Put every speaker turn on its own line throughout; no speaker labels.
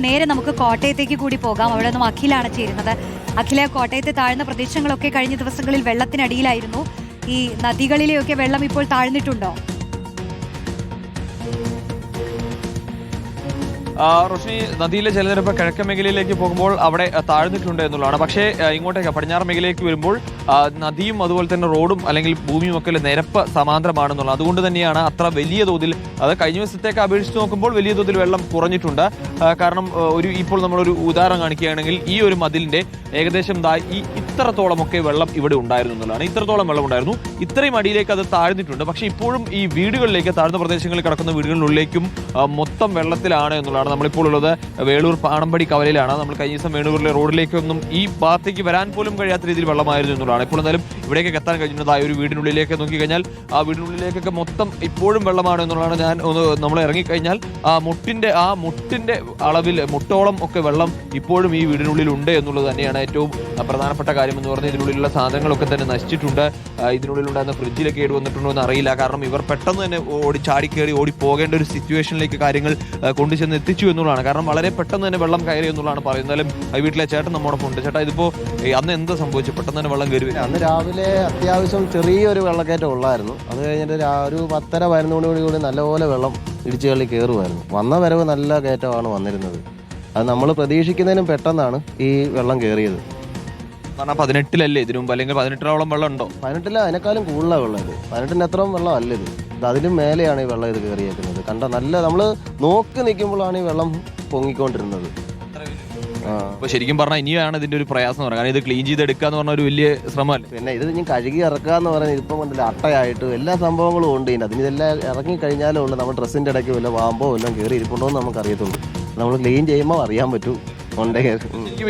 നേരെ നമുക്ക് കോട്ടയത്തേക്ക് കൂടി പോകാം. അവിടെ നിന്നും അഖിലാണ് ചേരുന്നത്. അഖില, കോട്ടയത്തെ താഴ്ന്ന പ്രദേശങ്ങളൊക്കെ കഴിഞ്ഞ ദിവസങ്ങളിൽ വെള്ളത്തിനടിയിലായിരുന്നു. ഈ നദികളിലെയൊക്കെ വെള്ളം ഇപ്പോൾ താഴ്ന്നിട്ടുണ്ടോ?
റോഷിനി, നദിയിലെ ജലനിരപ്പ് കിഴക്കൻ മേഖലയിലേക്ക് പോകുമ്പോൾ അവിടെ താഴ്ന്നിട്ടുണ്ട് എന്നുള്ളതാണ്. പക്ഷേ ഇങ്ങോട്ടേക്ക് പടിഞ്ഞാറ് മേഖലയിലേക്ക് വരുമ്പോൾ നദിയും അതുപോലെ തന്നെ റോഡും അല്ലെങ്കിൽ ഭൂമിയും ഒക്കെ നിരപ്പ് സമാന്തരമാണെന്നുള്ളത്. അതുകൊണ്ട് തന്നെയാണ് അത്ര വലിയ തോതിൽ, അത് കഴിഞ്ഞ ദിവസത്തേക്ക് അപേക്ഷിച്ച് നോക്കുമ്പോൾ വലിയ തോതിൽ വെള്ളം കുറഞ്ഞിട്ടുണ്ട്. കാരണം ഇപ്പോൾ നമ്മളൊരു ഉദാഹരണം കാണിക്കുകയാണെങ്കിൽ ഈ ഒരു മതിലിന്റെ ഏകദേശം ഈ ഇത്രത്തോളമൊക്കെ വെള്ളം ഇവിടെ ഉണ്ടായിരുന്നു എന്നുള്ളതാണ്. ഇത്രത്തോളം വെള്ളം ഉണ്ടായിരുന്നു. ഇത്രയും അടിയിലേക്ക് അത് താഴ്ന്നിട്ടുണ്ട്. പക്ഷേ ഇപ്പോഴും ഈ വീടുകളിലേക്ക്, താഴ്ന്ന പ്രദേശങ്ങളിൽ കിടക്കുന്ന വീടുകളിലേക്കും മൊത്തം വെള്ളത്തിലാണ് എന്നുള്ളതാണ്. നമ്മളിപ്പോൾ ഉള്ളത് വേളൂർ പാണമ്പടി കവലയിലാണ്. നമ്മൾ കഴിഞ്ഞ ദിവസം വേണൂരിലെ റോഡിലേക്കൊന്നും ഈ ഭാഗത്തേക്ക് വരാൻ പോലും കഴിയാത്ത രീതിയിൽ വെള്ളമായിരുന്നു എന്നുള്ളതാണ്. ഇപ്പോൾ എന്തായാലും ഇവിടേക്ക് എത്താൻ കഴിയുന്നതായ ഒരു വീടിനുള്ളിലേക്ക് നോക്കിക്കഴിഞ്ഞാൽ ആ വീടിനുള്ളിലേക്കൊക്കെ മൊത്തം ഇപ്പോഴും വെള്ളമാണ് എന്നുള്ളതാണ്. നമ്മൾ ഇറങ്ങിക്കഴിഞ്ഞാൽ മുട്ടിന്റെ അളവിൽ മുട്ടോളം ഒക്കെ വെള്ളം ഇപ്പോഴും ഈ വീടിനുള്ളിൽ ഉണ്ട് എന്നുള്ളത് തന്നെയാണ് ഏറ്റവും പ്രധാനപ്പെട്ട കാര്യം എന്ന് പറഞ്ഞാൽ. ഇതിനുള്ളിലുള്ള സാധനങ്ങളൊക്കെ തന്നെ നശിച്ചിട്ടുണ്ട്. ഇതിനുള്ളിലുണ്ടായിരുന്ന ഫ്രിഡ്ജിലൊക്കെ കേട് വന്നിട്ടുണ്ടോ എന്ന് അറിയില്ല. കാരണം ഇവർ പെട്ടെന്ന് തന്നെ ചാടിക്കേറി ഓടി പോകേണ്ട ഒരു സിറ്റുവേഷനിലേക്ക് കാര്യങ്ങൾ കൊണ്ടുചെന്ന് എത്തിച്ചു എന്നുള്ളതാണ്. കാരണം വളരെ പെട്ടെന്ന് തന്നെ വെള്ളം കയറി എന്നുള്ളതാണ് പറയുന്നത്. വീട്ടിലെ ചേട്ടൻ നമ്മോടൊപ്പം ഉണ്ട്. ചേട്ടാ, ഇതിപ്പോ അന്ന് എന്താ സംഭവിച്ചു? പെട്ടെന്ന് തന്നെ വെള്ളം കയറി?
അന്ന് രാവിലെ അത്യാവശ്യം ചെറിയൊരു വെള്ളക്കയറ്റം ഉള്ളായിരുന്നു. അത് കഴിഞ്ഞിട്ട് ഒരു 10:30-11 മണി നല്ലപോലെ വെള്ളം ഇടിച്ചു കള്ളി കയറുമായിരുന്നു. വന്ന വരവ് നല്ല കയറ്റമാണ് വന്നിരുന്നത്. അത് നമ്മൾ പ്രതീക്ഷിക്കുന്നതിനും പെട്ടെന്നാണ് ഈ വെള്ളം കയറിയത്.
18-ലല്ലേ ഇതിനു മുമ്പ്? അല്ലെങ്കിൽ 18-ഓളം വെള്ളം ഉണ്ടോ?
18 അതിനേക്കാളും കൂടുതലാണ് വെള്ളം. ഇത് 18 അത്രയും വെള്ളം അല്ല ഇത്. അതിലും മേലെയാണ് ഈ വെള്ളം ഇത് കയറിയേക്കുന്നത്. കണ്ട നല്ല നമ്മൾ നോക്കി നിൽക്കുമ്പോഴാണ് ഈ വെള്ളം പൊങ്ങിക്കൊണ്ടിരുന്നത്.
അപ്പൊ ശരിക്കും പറഞ്ഞാൽ ഇനിയാണ് ഇതിന്റെ ഒരു പ്രയാസം എന്ന് പറഞ്ഞാൽ, കാരണം ഇത് ക്ലീൻ ചെയ്തെടുക്കുക എന്ന് പറഞ്ഞ ഒരു വലിയ ശ്രമമല്ലേ?
പിന്നെ ഇത് ഇനി കഴുകി ഇറക്കുക എന്ന് പറയുന്നത് ഇപ്പം കൊണ്ടില്ല, അട്ടയായിട്ട് എല്ലാ സംഭവങ്ങളും ഉണ്ട്. അതിന് ഇതെല്ലാം ഇറങ്ങി കഴിഞ്ഞാലേ ഉള്ളൂ നമ്മൾ ഡ്രസ്സിന്റെ ഇടയ്ക്ക് വല്ല പാമ്പോ എല്ലാം കയറി ഇരിപ്പുണ്ടോ എന്ന് നമുക്ക് അറിയത്തുള്ളൂ. നമ്മൾ ക്ലീൻ ചെയ്യുമ്പോൾ അറിയാൻ പറ്റൂ.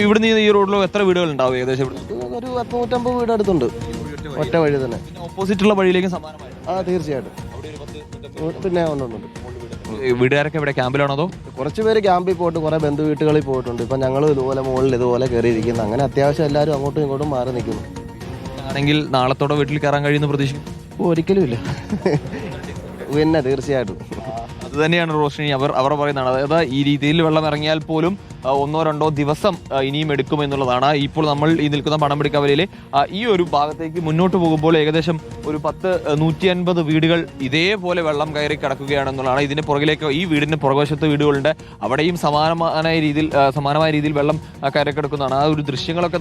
ഇവിടുന്ന് ഈ റോഡിലോ എത്ര വീടുകൾ ഉണ്ടാവും ഏകദേശം?
ഒരു 100-150 വീട് അടുത്തുണ്ട്, ഒറ്റ വഴി തന്നെ.
ഓപ്പോസിറ്റുള്ള വഴിയിലേക്ക് സമാനമായി?
തീർച്ചയായിട്ടും. പിന്നെ ഉണ്ട്.
വീട്ടുകാരൊക്കെ ഇവിടെ ക്യാമ്പിലാണോ അതോ?
കുറച്ച് പേര് ക്യാമ്പിൽ പോയിട്ട് കുറെ ബന്ധു വീട്ടുകളിൽ പോയിട്ടുണ്ട്. ഇപ്പം ഞങ്ങൾ ഇതുപോലെ മുകളിൽ ഇതുപോലെ കയറിയിരിക്കുന്നു. അങ്ങനെ അത്യാവശ്യം എല്ലാവരും അങ്ങോട്ടും ഇങ്ങോട്ടും മാറി നിൽക്കുന്നു.
ആണെങ്കിൽ നാളത്തോടെ വീട്ടിൽ കയറാൻ കഴിയുന്ന പ്രതീക്ഷിക്കും?
ഒരിക്കലും ഇല്ല. പിന്നെ തീർച്ചയായിട്ടും
അത് തന്നെയാണ് റോഷിനി അവർ പറയുന്നതാണ്. അതായത് ഈ രീതിയിൽ വെള്ളം ഇറങ്ങിയാൽ പോലും 1-2 ദിവസം ഇനിയും എടുക്കുമെന്നുള്ളതാണ്. ഇപ്പോൾ നമ്മൾ ഈ നിൽക്കുന്ന പണമ്പടി കവലയിലെ ഈ ഒരു ഭാഗത്തേക്ക് മുന്നോട്ട് പോകുമ്പോൾ ഏകദേശം ഒരു 150 വീടുകൾ ഇതേപോലെ വെള്ളം കയറി കിടക്കുകയാണെന്നുള്ളതാണ്. ഇതിന് പുറകിലേക്ക് ഈ വീടിന് പുറകുവശത്ത് വീടുകളുണ്ട്. അവിടെയും സമാനമായ രീതിയിൽ വെള്ളം കയറി കിടക്കുന്നതാണ്. ആ ഒരു ദൃശ്യങ്ങളൊക്കെ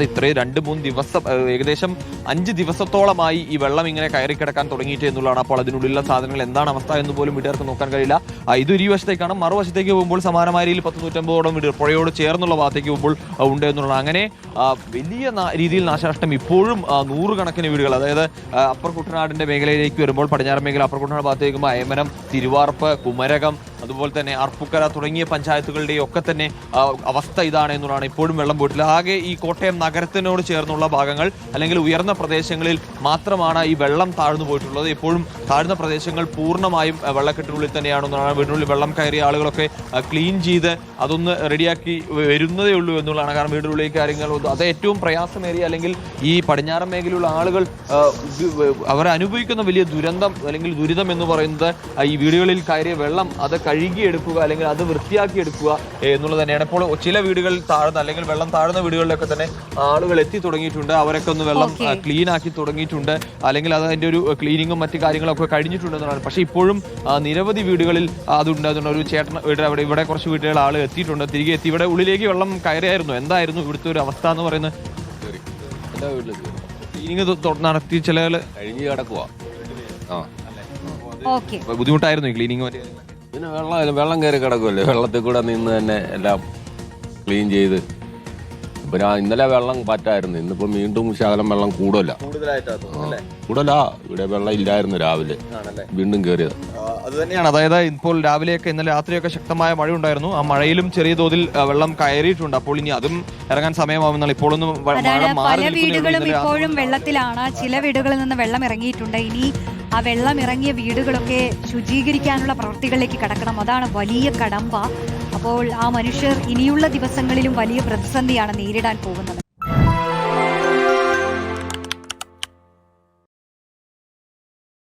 ഇത്രയും 2-3 ദിവസം, ഏകദേശം 5 ദിവസത്തോളമായി ഈ വെള്ളം ഇങ്ങനെ കയറി കിടക്കാൻ തുടങ്ങിയിട്ട് എന്നുള്ളതാണ്. അപ്പോൾ അതിനുള്ളിലുള്ള സാധനങ്ങൾ എന്താണ് അവസ്ഥ എന്ന് പോലും വീട്ടുകാർക്ക് നോക്കാൻ കഴിയില്ല. ഇതൊരു ഈ വശത്തേക്കാണ്. മറുവശത്തേക്ക് പോകുമ്പോൾ സമാനമായ രീതിയിൽ 100-150 വീട് പുഴയോട് ചേർന്നുള്ള ഭാഗത്തേക്ക് പോകുമ്പോൾ ഉണ്ട് എന്നുള്ളതാണ്. അങ്ങനെ വലിയ രീതിയിൽ നാശനഷ്ടം ഇപ്പോഴും 100 കണക്കിന് വീടുകൾ, അതായത് അപ്പർ കുട്ടനാടിന്റെ മേഖലയിലേക്ക് വരുമ്പോൾ, പടിഞ്ഞാറൻ മേഖല അപ്പർ കുട്ടനാട് ഭാഗത്തേക്ക് വരുമ്പോൾ അയമനം, തിരുവാർപ്പ്, കുമരകം, അതുപോലെ തന്നെ അർപ്പുക്കര തുടങ്ങിയ പഞ്ചായത്തുകളുടെയും ഒക്കെ തന്നെ അവസ്ഥ ഇതാണ് എന്നുള്ളതാണ്. ഇപ്പോഴും വെള്ളം പോയിട്ടില്ല. ആകെ ഈ കോട്ടയം നഗരത്തിനോട് ചേർന്നുള്ള ഭാഗങ്ങൾ അല്ലെങ്കിൽ ഉയർന്ന പ്രദേശങ്ങളിൽ മാത്രമാണ് ഈ വെള്ളം താഴ്ന്നു പോയിട്ടുള്ളത്. ഇപ്പോഴും താഴ്ന്ന പ്രദേശങ്ങൾ പൂർണ്ണമായും വെള്ളക്കെട്ടിനുള്ളിൽ തന്നെയാണെന്നാണ്. വീടിനുള്ളിൽ വെള്ളം കയറിയ ആളുകളൊക്കെ ക്ലീൻ ചെയ്ത് അതൊന്ന് റെഡിയാക്കി വരുന്നതേ ഉള്ളൂ എന്നുള്ളതാണ്. കാരണം വീടിനുള്ളിലേക്ക് കാര്യങ്ങൾ അത് ഏറ്റവും പ്രയാസമേറിയ, അല്ലെങ്കിൽ ഈ പടിഞ്ഞാറൻ മേഖലയിലുള്ള ആളുകൾ അവർ അനുഭവിക്കുന്ന വലിയ ദുരന്തം അല്ലെങ്കിൽ ദുരിതം എന്ന് പറയുന്നത് ഈ വീടുകളിൽ കയറിയ വെള്ളം അത് കഴുകിയെടുക്കുക അല്ലെങ്കിൽ അത് വൃത്തിയാക്കിയെടുക്കുക എന്നുള്ളത് തന്നെയാണ്. ഇപ്പോൾ ചില വീടുകൾ താഴ്ന്ന അല്ലെങ്കിൽ വെള്ളം താഴ്ന്ന വീടുകളിലൊക്കെ തന്നെ ആളുകൾ എത്തി തുടങ്ങിയിട്ടുണ്ട്. അവരൊക്കെ ഒന്ന് വെള്ളം ക്ലീൻ ആക്കി തുടങ്ങിയിട്ടുണ്ട്, അല്ലെങ്കിൽ അതിന്റെ ഒരു ക്ലീനിങ്ങും മറ്റു കാര്യങ്ങളൊക്കെ കഴിഞ്ഞിട്ടുണ്ട് എന്നാണ്. പക്ഷെ ഇപ്പോഴും നിരവധി വീടുകളിൽ അതുണ്ട്. ഒരു ചേട്ടൻ ഇവിടെ കുറച്ച് വീടുകൾ ആൾ എത്തിയിട്ടുണ്ട്, തിരികെ എത്തി. ഇവിടെ ഉള്ളിലേക്ക് വെള്ളം കയറിയായിരുന്നു. എന്തായിരുന്നു ഇവിടുത്തെ ഒരു അവസ്ഥ എന്ന് പറയുന്നത്? ക്ലീനിങ് നടത്തി ചില
കഴിഞ്ഞ് കിടക്കുക.
ബുദ്ധിമുട്ടായിരുന്നു ഈ ക്ലീനിങ്?
പിന്നെ വെള്ളം കയറി കിടക്കുമല്ലേ, വെള്ളത്തിൽ കൂടെ നിന്ന് തന്നെ എല്ലാം ക്ലീൻ ചെയ്ത്. ഇപ്പൊ ഇന്നലെ വെള്ളം പറ്റായിരുന്നു, ഇന്നിപ്പോ വീണ്ടും ശകലം വെള്ളം കൂടുതലാ. ഇവിടെ വെള്ളം ഇല്ലായിരുന്നു രാവിലെ, വീണ്ടും കയറിയത്.
അത് തന്നെയാണ്. അതായത് ഇപ്പോൾ രാവിലെയൊക്കെ ഇന്നലെ രാത്രിയൊക്കെ ശക്തമായ മഴ ഉണ്ടായിരുന്നു. ആ മഴയിലും ചെറിയ തോതിൽ വെള്ളം കയറിയിട്ടുണ്ട്. അപ്പോൾ ഇനി അതും ഇറങ്ങാൻ സമയമാവുന്നാൽ ഇപ്പോഴൊന്നും
പല വീടുകളും ഇപ്പോഴും വെള്ളത്തിലാണ്. ചില വീടുകളിൽ നിന്ന് വെള്ളം ഇറങ്ങിയിട്ടുണ്ട്. ഇനി ആ വെള്ളം ഇറങ്ങിയ വീടുകളൊക്കെ ശുചീകരിക്കാനുള്ള പ്രവൃത്തികളിലേക്ക് കടക്കണം. അതാണ് വലിയ കടമ്പ. അപ്പോൾ ആ മനുഷ്യർ ഇനിയുള്ള ദിവസങ്ങളിലും വലിയ പ്രതിസന്ധിയാണ് നേരിടാൻ പോകുന്നത്.